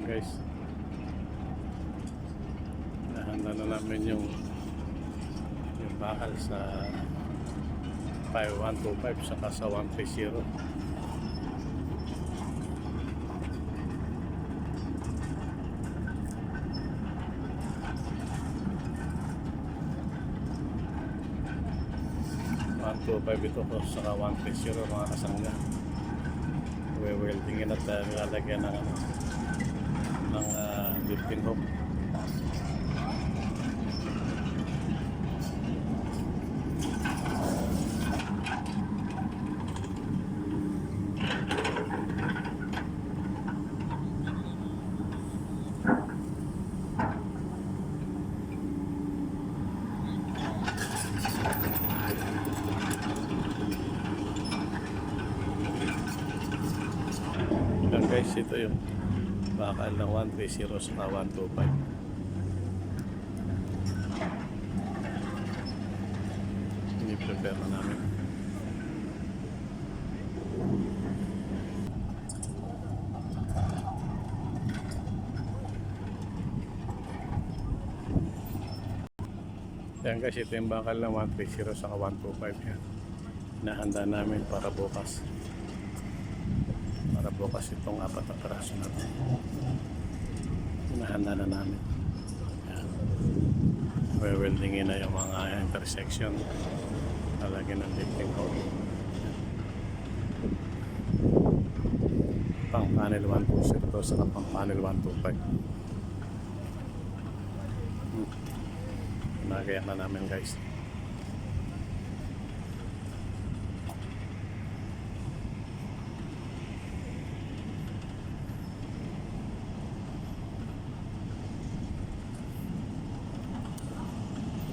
Guys, nahanda na namin yung bakal sa 5125 saka sa 130. ito po saka 130 mga kasangga. Weldingin at lalagyan ng lifting hook. Guys, ito yung bakal ng 130 sa 125. Ini-prepare na namin. Yan guys, ito yung bakal ng 130 sa 125 yan. Nahanda namin para bukas. Bukas itong 4 na peraso na ito. Hinahanda na namin. Weldingin na yung mga intersection. Lalagyan ng lifting hole. Pang panel 120 sa pang panel 125. Nagayak na namin guys.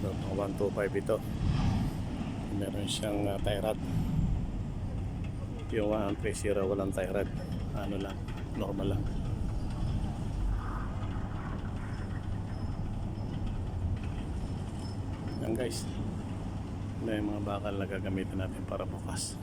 Ito, 125 ito. Meron siyang tie rod. Yung 130 walang tie rod. Ano lang, normal lang. Yan guys. Ito yung mga bakal na gagamitin natin para bukas.